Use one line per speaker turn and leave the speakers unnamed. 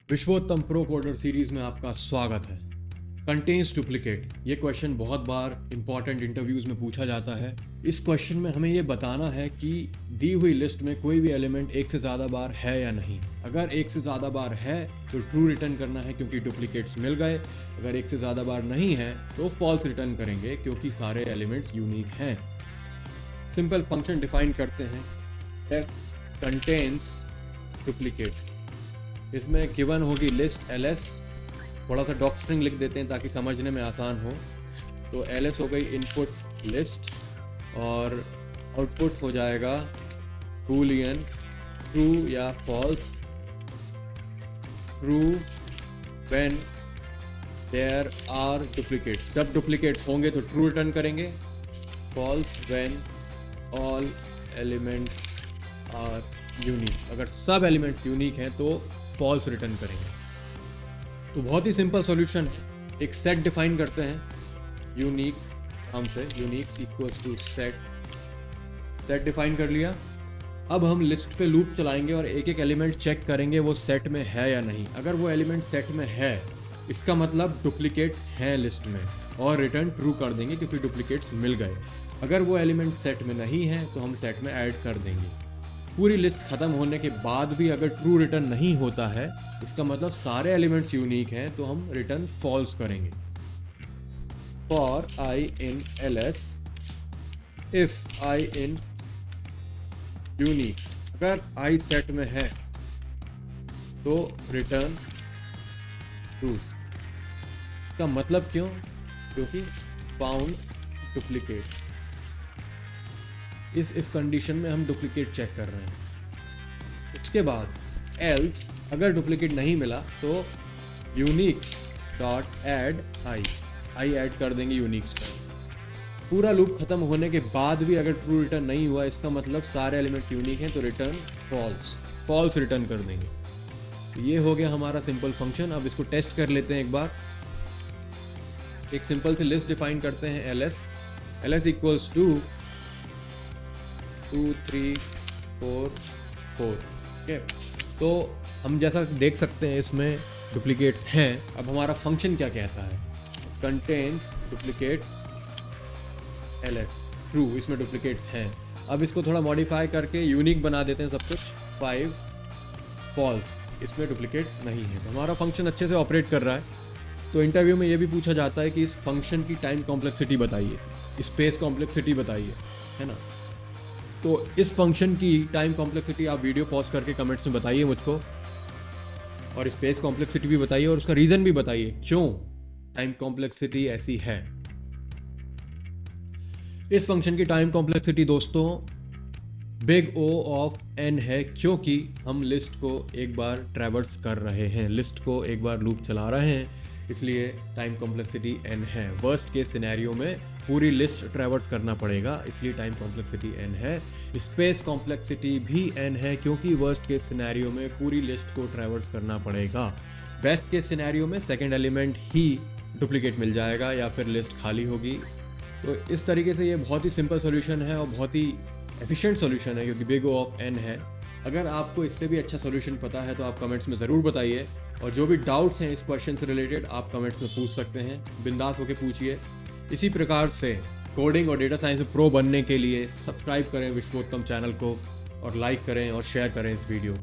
विश्वोत्तम pro coder series में आपका स्वागत है। कंटेन्स डुप्लीकेट, ये क्वेश्चन बहुत बार इंपॉर्टेंट इंटरव्यूज में पूछा जाता है। इस क्वेश्चन में हमें ये बताना है कि दी हुई लिस्ट में कोई भी एलिमेंट एक से ज़्यादा बार है या नहीं। अगर एक से ज़्यादा बार है तो ट्रू रिटर्न करना है क्योंकि डुप्लीकेट्स मिल गए। अगर एक से ज़्यादा बार नहीं है तो फॉल्स रिटर्न करेंगे क्योंकि सारे एलिमेंट्स यूनिक हैं। सिंपल फंक्शन डिफाइन करते हैं, f कंटेन्स डुप्लीकेट्स। इसमें गिवन होगी लिस्ट ls, थोड़ा सा डॉक स्ट्रिंग लिख देते हैं ताकि समझने में आसान हो। तो ls हो गई इनपुट लिस्ट और आउटपुट हो जाएगा बूलियन ट्रू या false. True when there are duplicates, जब डुप्लीकेट्स होंगे तो ट्रू रिटर्न करेंगे। False when all elements are unique, अगर सब एलिमेंट यूनिक हैं तो फॉल्स रिटर्न करेंगे। तो बहुत ही सिंपल सॉल्यूशन है। एक सेट डिफाइन करते हैं यूनिक नाम से, unique equals to set define कर लिया। अब हम लिस्ट पे लूप चलाएंगे और एक एक एलिमेंट चेक करेंगे वो सेट में है या नहीं। अगर वो एलिमेंट सेट में है इसका मतलब डुप्लीकेट्स हैं लिस्ट में और रिटर्न ट्रू कर देंगे क्योंकि डुप्लीकेट्स मिल गए। अगर वो एलिमेंट सेट में नहीं है तो हम सेट में ऐड कर देंगे। पूरी लिस्ट खत्म होने के बाद भी अगर ट्रू रिटर्न नहीं होता है इसका मतलब सारे एलिमेंट्स यूनिक हैं तो हम रिटर्न फॉल्स करेंगे। For i in ls if i in Unix, अगर i सेट में है तो रिटर्न ट्रू। इसका मतलब क्यों? क्योंकि फाउंड डुप्लीकेट। इस इफ कंडीशन में हम डुप्लीकेट चेक कर रहे हैं। उसके बाद एल्स, अगर डुप्लीकेट नहीं मिला तो Unix dot add I add कर देंगे यूनिक्स पर। पूरा लूप खत्म होने के बाद भी अगर ट्रू रिटर्न नहीं हुआ इसका मतलब सारे एलिमेंट यूनिक हैं तो रिटर्न फॉल्स रिटर्न कर देंगे। तो ये हो गया हमारा सिंपल फंक्शन। अब इसको टेस्ट कर लेते हैं एक बार। एक सिंपल सी लिस्ट डिफाइन करते हैं ls इक्वल्स टू 2 3 4 4। ओके, तो हम जैसा देख सकते हैं इसमें डुप्लीकेट्स हैं। अब हमारा फंक्शन क्या कहता है? कंटेन्स डुप्लीकेट्स ls ट्रू, इसमें डुप्लीकेट्स हैं। अब इसको थोड़ा मॉडिफाई करके यूनिक बना देते हैं सब कुछ। 5 फॉल्स, इसमें डुप्लीकेट्स नहीं है। तो हमारा फंक्शन अच्छे से ऑपरेट कर रहा है। तो इंटरव्यू में ये भी पूछा जाता है कि इस फंक्शन की टाइम कॉम्प्लेक्सिटी बताइए, स्पेस कॉम्प्लेक्सिटी बताइए, है ना। तो इस फंक्शन की टाइम कॉम्प्लेक्सिटी आप वीडियो पॉज करके कमेंट्स में बताइए मुझको, और स्पेस कॉम्प्लेक्सिटी भी बताइए और उसका रीज़न भी बताइए क्यों टाइम कॉम्प्लेक्सिटी ऐसी है। इस फंक्शन की टाइम कॉम्प्लेक्सिटी दोस्तों बिग O ऑफ n है क्योंकि हम लिस्ट को एक बार ट्रैवर्स कर रहे हैं, लिस्ट को एक बार लूप चला रहे हैं, इसलिए टाइम कॉम्प्लेक्सिटी n है। वर्स्ट केस सिनेरियो में पूरी लिस्ट ट्रैवर्स करना पड़ेगा, इसलिए टाइम कॉम्प्लेक्सिटी n है। स्पेस कॉम्प्लेक्सिटी भी n है क्योंकि वर्स्ट केस सिनेरियो में पूरी लिस्ट को ट्रैवर्स करना पड़ेगा। बेस्ट केस सिनेरियो में सेकंड एलिमेंट ही डुप्लीकेट मिल जाएगा या फिर लिस्ट खाली होगी। तो इस तरीके से ये बहुत ही सिंपल सॉल्यूशन है और बहुत ही एफिशिएंट सॉल्यूशन है क्योंकि बिग O ऑफ n है। अगर आपको इससे भी अच्छा सॉल्यूशन पता है तो आप कमेंट्स में ज़रूर बताइए, और जो भी डाउट्स हैं इस क्वेश्चन से रिलेटेड आप कमेंट्स में पूछ सकते हैं, बिंदास होकर पूछिए। इसी प्रकार से कोडिंग और डेटा साइंस में प्रो बनने के लिए सब्सक्राइब करें विश्वोत्तम चैनल को और लाइक करें और शेयर करें इस वीडियो को।